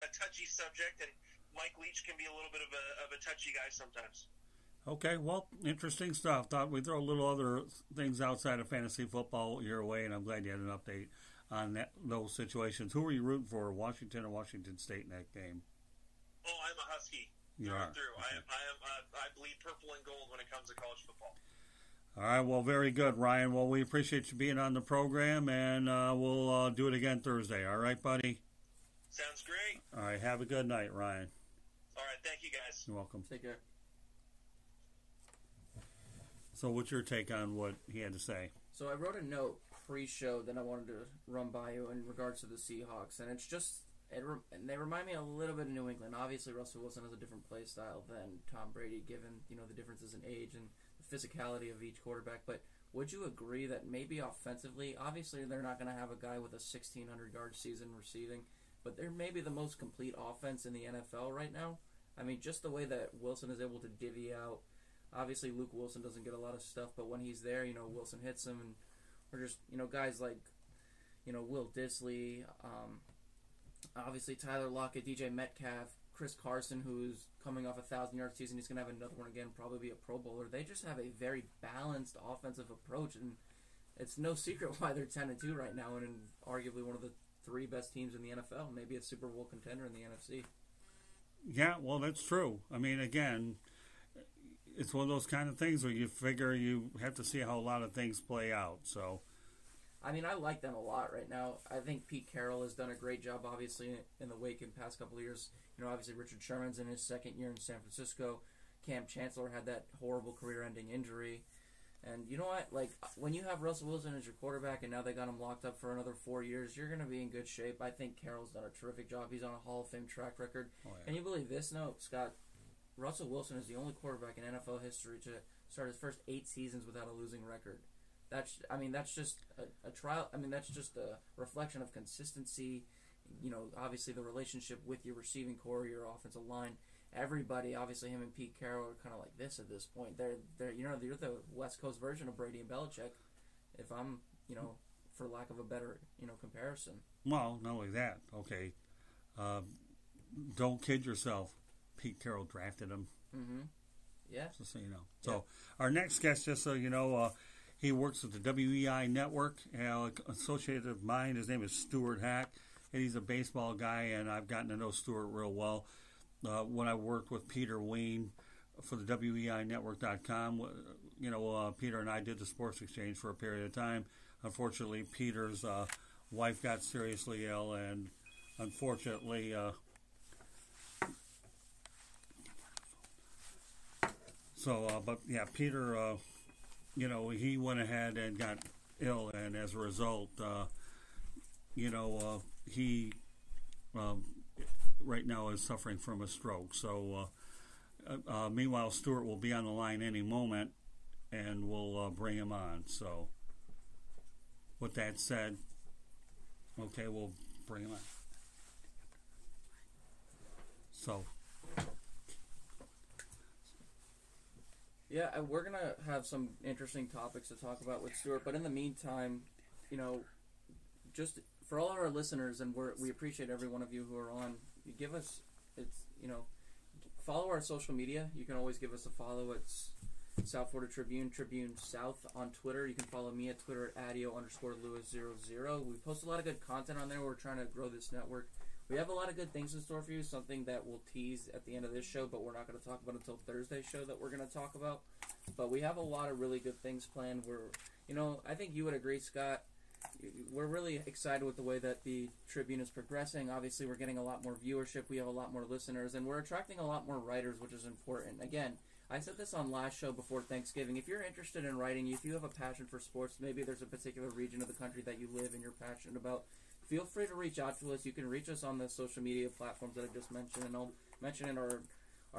a touchy subject, and Mike Leach can be a little bit of a touchy guy sometimes. Okay, well, interesting stuff. Thought we'd throw a little other things outside of fantasy football your way, and I'm glad you had an update on those situations. Who were you rooting for, Washington or Washington State in that game? Oh, I'm a Husky. You are. Through. Okay. I bleed purple and gold when it comes to college football. All right, well, very good, Ryan. Well, we appreciate you being on the program, and we'll do it again Thursday. All right, buddy? Sounds great. All right, have a good night, Ryan. All right, thank you, guys. You're welcome. Take care. So what's your take on what he had to say? So I wrote a note pre-show that I wanted to run by you in regards to the Seahawks, and it's just, and they remind me a little bit of New England. Obviously, Russell Wilson has a different play style than Tom Brady, given the differences in age and the physicality of each quarterback. But would you agree that maybe offensively, obviously they're not going to have a guy with a 1,600-yard season receiving, but they're maybe the most complete offense in the NFL right now? I mean, just the way that Wilson is able to divvy out. Obviously, Luke Wilson doesn't get a lot of stuff, but when he's there, Wilson hits him, and or just, guys like, Will Disley, obviously Tyler Lockett, DJ Metcalf, Chris Carson, who's coming off a 1,000-yard season. He's going to have another one again, probably be a Pro Bowler. They just have a very balanced offensive approach, and it's no secret why they're 10-2 right now, and arguably one of the 3 best teams in the NFL, maybe a Super Bowl contender in the NFC. Yeah, well, that's true. I mean, again, it's one of those kind of things where you figure you have to see how a lot of things play out. So, I mean, I like them a lot right now. I think Pete Carroll has done a great job, obviously, in the wake in the past couple of years. Obviously Richard Sherman's in his second year in San Francisco. Cam Chancellor had that horrible career-ending injury. And you know what? Like, when you have Russell Wilson as your quarterback and now they got him locked up for another 4 years, you're going to be in good shape. I think Carroll's done a terrific job. He's on a Hall of Fame track record. Oh, yeah. Can you believe this? No, Scott. Russell Wilson is the only quarterback in NFL history to start his first 8 seasons without a losing record. That's just a trial. I mean, that's just a reflection of consistency. Obviously the relationship with your receiving core, your offensive line, everybody. Obviously, him and Pete Carroll are kind of like this at this point. They're the West Coast version of Brady and Belichick. If I'm, for lack of a better, comparison. Well, not only that. Okay, don't kid yourself. Pete Carroll drafted him. Mm-hmm. Yeah. Just so you know. So our next guest, just so you know, he works at the WEI Network, associated with mine. His name is Stuart Hack, and he's a baseball guy, and I've gotten to know Stuart real well. When I worked with Peter Wayne for the WEINetwork.com, Peter and I did the Sports Exchange for a period of time. Unfortunately, Peter's wife got seriously ill, and unfortunately... but yeah, Peter, he went ahead and got ill, and as a result, he right now is suffering from a stroke. So, meanwhile, Stuart will be on the line any moment, and we'll bring him on. So, with that said, okay, we'll bring him on. So. Yeah, we're going to have some interesting topics to talk about with Stuart, but in the meantime, just for all of our listeners, and we appreciate every one of you who are on, you give us, follow our social media. You can always give us a follow. It's South Florida Tribune, Tribune South on Twitter. You can follow me at Twitter at @adio_Lewis00. We post a lot of good content on there. We're trying to grow this network. We have a lot of good things in store for you, something that we'll tease at the end of this show, but we're not going to talk about until Thursday's show that we're going to talk about. But we have a lot of really good things planned. I think you would agree, Scott. We're really excited with the way that the Tribune is progressing. Obviously, we're getting a lot more viewership. We have a lot more listeners, and we're attracting a lot more writers, which is important. Again, I said this on last show before Thanksgiving. If you're interested in writing, if you have a passion for sports, maybe there's a particular region of the country that you live and you're passionate about, feel free to reach out to us. You can reach us on the social media platforms that I just mentioned, and I'll mention in our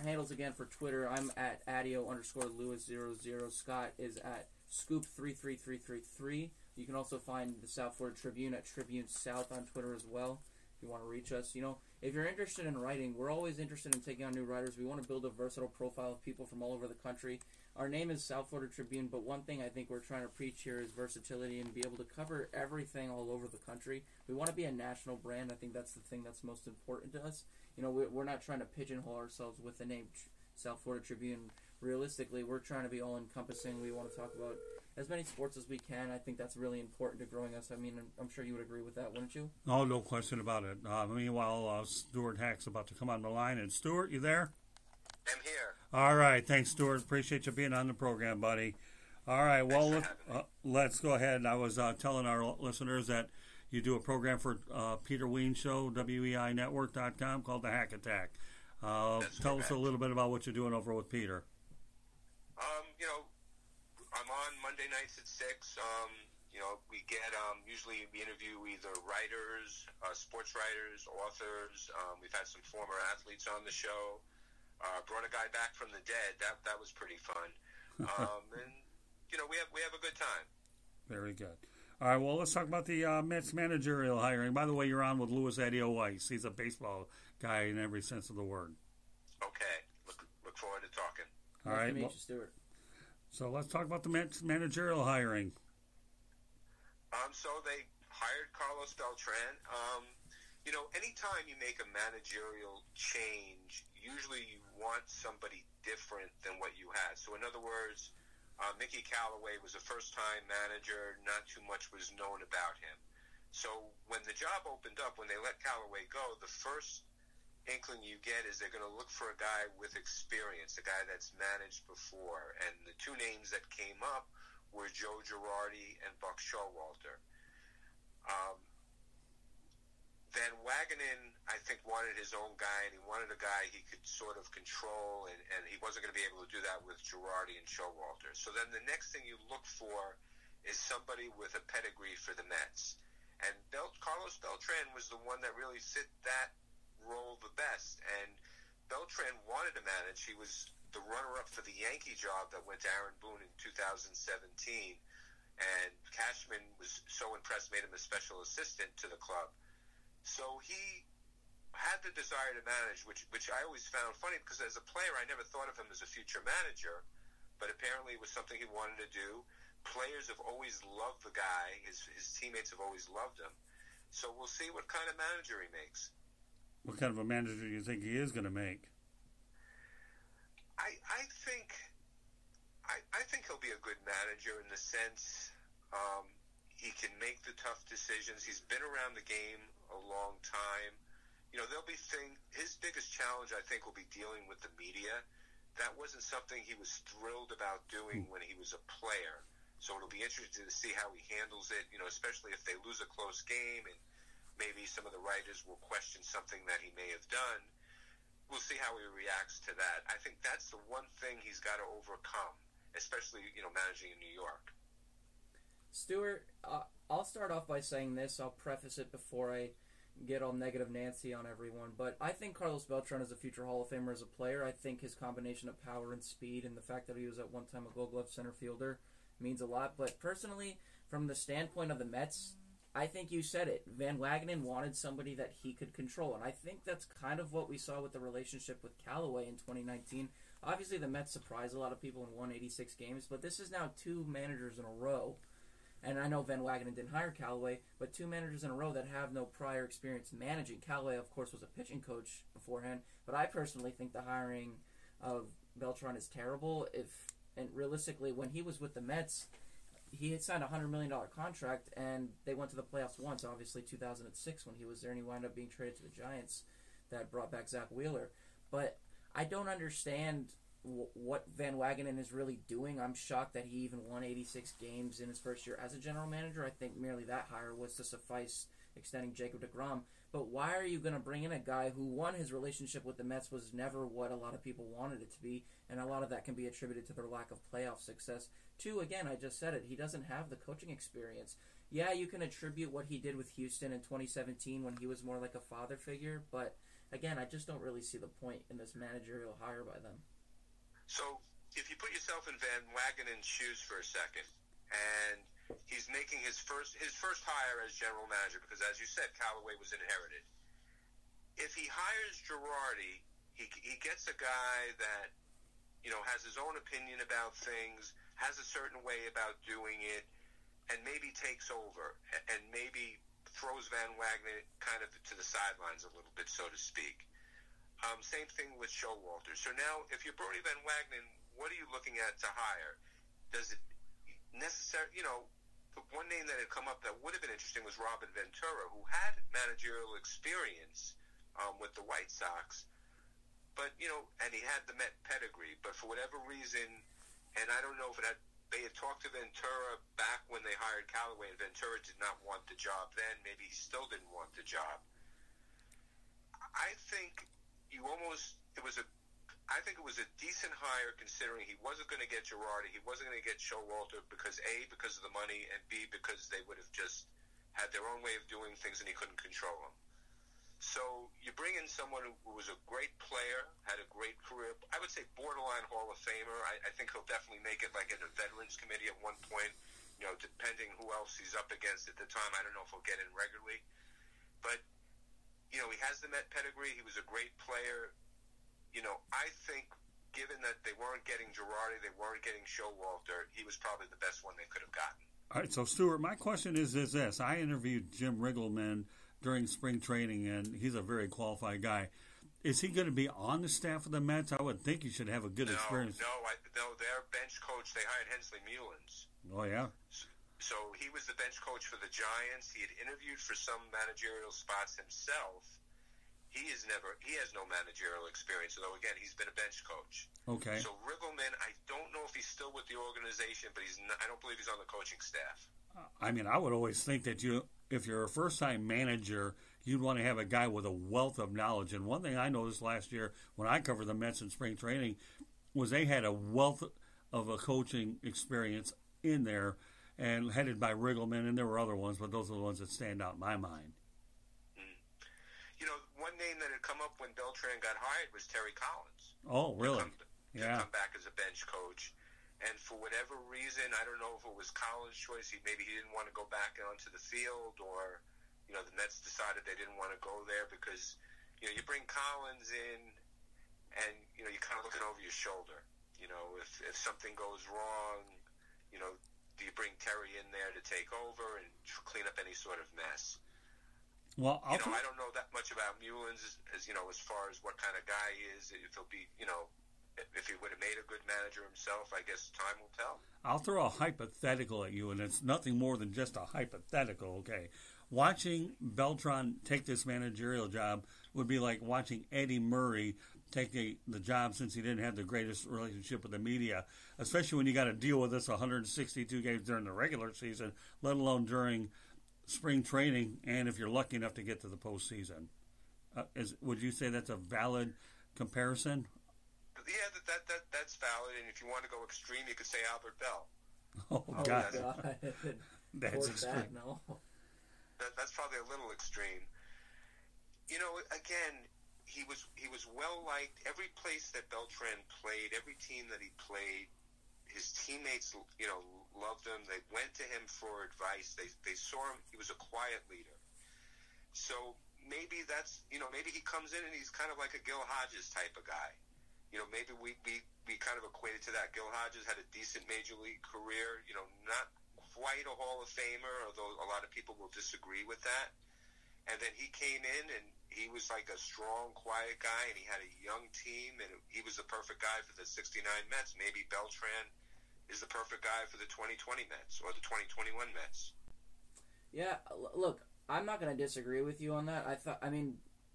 handles again for Twitter. I'm at @adio_Lewis00. Scott is at Scoop33333. You can also find the South Florida Tribune at Tribune South on Twitter as well if you want to reach us. If you're interested in writing, we're always interested in taking on new writers. We want to build a versatile profile of people from all over the country. our name is South Florida Tribune, but one thing I think we're trying to preach here is versatility and be able to cover everything all over the country. We want to be a national brand. I think that's the thing that's most important to us. You know, we're not trying to pigeonhole ourselves with the name South Florida Tribune. Realistically, we're trying to be all-encompassing. We want to talk about as many sports as we can. I think that's really important to growing us. I mean, I'm sure you would agree with that, wouldn't you? Oh, no question about it. Meanwhile, Stuart Hack's about to come on the line. And Stuart, you there? I'm here. All right. Thanks, Stuart. Appreciate you being on the program, buddy. All right. Well, let's go ahead. I was telling our listeners that you do a program for Peter Ween Show, WEINetwork.com, called The Hack Attack. Tell us a little bit about what you're doing over with Peter. You know, I'm on Monday nights at 6. You know, we get, usually we interview either writers, sports writers, authors. We've had some former athletes on the show. Brought a guy back from the dead. That was pretty fun. And, you know, we have a good time. Very good. All right, well, let's talk about the Mets managerial hiring. By the way, you're on with Louis Adio Weiss. He's a baseball guy in every sense of the word. Okay. Look forward to talking. All right. Nice to meet you, Stuart. So let's talk about the Mets managerial hiring. So they hired Carlos Beltran. You know, anytime you make a managerial change, usually you want somebody different than what you had. So in other words, Mickey Callaway was a first-time manager. Not too much was known about him. So when the job opened up, when they let Callaway go, the first inkling you get is they're going to look for a guy with experience, a guy that's managed before. And the two names that came up were Joe Girardi and Buck Showalter. Van Wagenen, I think, wanted his own guy, and he wanted a guy he could sort of control, and he wasn't going to be able to do that with Girardi and Showalter. So then the next thing you look for is somebody with a pedigree for the Mets. And Carlos Beltran was the one that really fit that role the best. And Beltran wanted to manage. He was the runner-up for the Yankee job that went to Aaron Boone in 2017. And Cashman was so impressed, made him a special assistant to the club. So he had the desire to manage, which I always found funny because as a player, I never thought of him as a future manager, but apparently it was something he wanted to do. Players have always loved the guy. His teammates have always loved him. So we'll see what kind of manager he makes. What kind of a manager do you think he is going to make? I think he'll be a good manager in the sense he can make the tough decisions. He's been around the game a long time. You know, his biggest challenge, I think, will be dealing with the media. That wasn't something he was thrilled about doing when he was a player. So it'll be interesting to see how he handles it, you know, especially if they lose a close game and maybe some of the writers will question something that he may have done. We'll see how he reacts to that. I think that's the one thing he's got to overcome, especially, you know, managing in New York. Stuart, I'll start off by saying this. I'll preface it before I get all negative Nancy on everyone. But I think Carlos Beltran is a future Hall of Famer as a player. I think his combination of power and speed and the fact that he was at one time a Gold Glove center fielder means a lot. But personally, from the standpoint of the Mets, I think you said it. Van Wagenen wanted somebody that he could control. And I think that's kind of what we saw with the relationship with Callaway in 2019. Obviously, the Mets surprised a lot of people and won 86 games. But this is now two managers in a row. And I know Van Wagenen didn't hire Callaway, but two managers in a row that have no prior experience managing. Callaway, of course, was a pitching coach beforehand, but I personally think the hiring of Beltran is terrible. And realistically, when he was with the Mets, he had signed a $100 million contract, and they went to the playoffs once, obviously 2006 when he was there, and he wound up being traded to the Giants that brought back Zach Wheeler. But I don't understand what Van Wagenen is really doing. I'm shocked that he even won 86 games in his first year as a general manager. I think merely that hire was to suffice extending Jacob deGrom. But why are you going to bring in a guy who, one, his relationship with the Mets was never what a lot of people wanted it to be, and a lot of that can be attributed to their lack of playoff success. Two, again, I just said it, he doesn't have the coaching experience. Yeah, you can attribute what he did with Houston in 2017 when he was more like a father figure, but again, I just don't really see the point in this managerial hire by them. So if you put yourself in Van Wagenen's shoes for a second, and he's making his first hire as general manager, because as you said, Callaway was inherited. If he hires Girardi, he gets a guy that has his own opinion about things, has a certain way about doing it, and maybe takes over and maybe throws Van Wagner kind of to the sidelines a little bit, so to speak. Same thing with Showalter. So now, if you're Brody Van Wagner, what are you looking at to hire? Does it necessarily, the one name that had come up that would have been interesting was Robin Ventura, who had managerial experience with the White Sox, but, and he had the Met pedigree, but for whatever reason, and I don't know if they had talked to Ventura back when they hired Callaway, and Ventura did not want the job then. Maybe he still didn't want the job. I think it was a decent hire considering he wasn't going to get Girardi, he wasn't going to get Showalter because of the money, and B, because they would have just had their own way of doing things and he couldn't control them. So you bring in someone who was a great player, had a great career, I would say borderline Hall of Famer. I think he'll definitely make it like in the Veterans Committee at one point, depending who else he's up against at the time. I don't know if he'll get in regularly. But, he has the Met pedigree. He was a great player. I think given that they weren't getting Girardi, they weren't getting Showalter, he was probably the best one they could have gotten. All right, so Stuart, my question is this. I interviewed Jim Riggleman during spring training, and he's a very qualified guy. Is he going to be on the staff of the Mets? I would think he should have a good experience. No, their bench coach, they hired Hensley Mullins. Oh, yeah? So he was the bench coach for the Giants. He had interviewed for some managerial spots himself. He has no managerial experience, although, again, he's been a bench coach. Okay. So Riggleman, I don't know if he's still with the organization, but I don't believe he's on the coaching staff. I mean, I would always think that if you're a first-time manager, you'd want to have a guy with a wealth of knowledge. And one thing I noticed last year when I covered the Mets in spring training was they had a wealth of a coaching experience in there, and headed by Riggleman, and there were other ones, but those are the ones that stand out in my mind. One name that had come up when Beltran got hired was Terry Collins. Oh, really? To come back as a bench coach. And for whatever reason, I don't know if it was Collins' choice. Maybe he didn't want to go back onto the field, or, the Mets decided they didn't want to go there because, you bring Collins in and, you're kind of looking over your shoulder. If something goes wrong, do you bring Terry in there to take over and clean up any sort of mess? Well, I don't know that much about Mullins as far as what kind of guy he is. If he'll be, if he would have made a good manager himself, I guess time will tell. I'll throw a hypothetical at you, and it's nothing more than just a hypothetical, okay? Watching Beltran take this managerial job would be like watching Eddie Murray take the job since he didn't have the greatest relationship with the media, especially when you got to deal with this 162 games during the regular season, let alone during spring training, and if you're lucky enough to get to the postseason. Would you say that's a valid comparison? Yeah, that's valid. And if you want to go extreme, you could say Albert Bell. Oh God. That's extreme. No. That's probably a little extreme. Again, he was well liked. Every place that Beltran played, every team that he played, his teammates, loved him. They went to him for advice. They saw him. He was a quiet leader. So maybe that's, maybe he comes in and he's kind of like a Gil Hodges type of guy. Maybe we kind of equated to that. Gil Hodges had a decent major league career, not quite a Hall of Famer, although a lot of people will disagree with that. And then he came in and he was like a strong, quiet guy, and he had a young team, and he was the perfect guy for the 69 Mets. Maybe Beltran is the perfect guy for the 2020 Mets or the 2021 Mets. Yeah, look, I'm not going to disagree with you on that.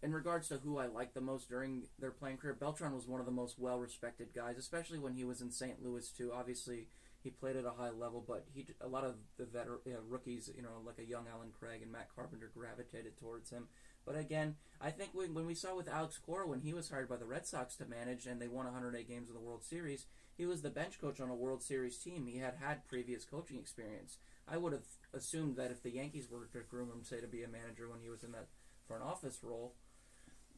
In regards to who I liked the most during their playing career, Beltran was one of the most well-respected guys, especially when he was in St. Louis, too. Obviously, he played at a high level, but a lot of the rookies, like a young Alan Craig and Matt Carpenter, gravitated towards him. But again, I think when we saw with Alex Cora, when he was hired by the Red Sox to manage and they won 108 games in the World Series, he was the bench coach on a World Series team. He had previous coaching experience. I would have assumed that if the Yankees were to groom him, say, to be a manager when he was in that front office role,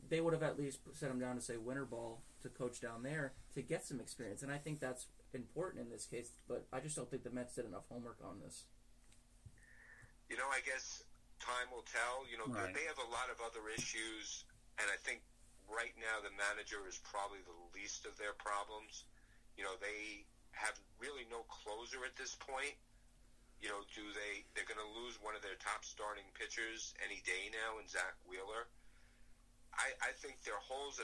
they would have at least set him down to, say, winter ball to coach down there to get some experience. And I think that's important in this case, but I just don't think the Mets did enough homework on this. I guess time will tell. Right. They have a lot of other issues, and I think right now the manager is probably the least of their problems. they have really no closer at this point. They're going to lose one of their top starting pitchers any day now in Zach Wheeler. I think their holes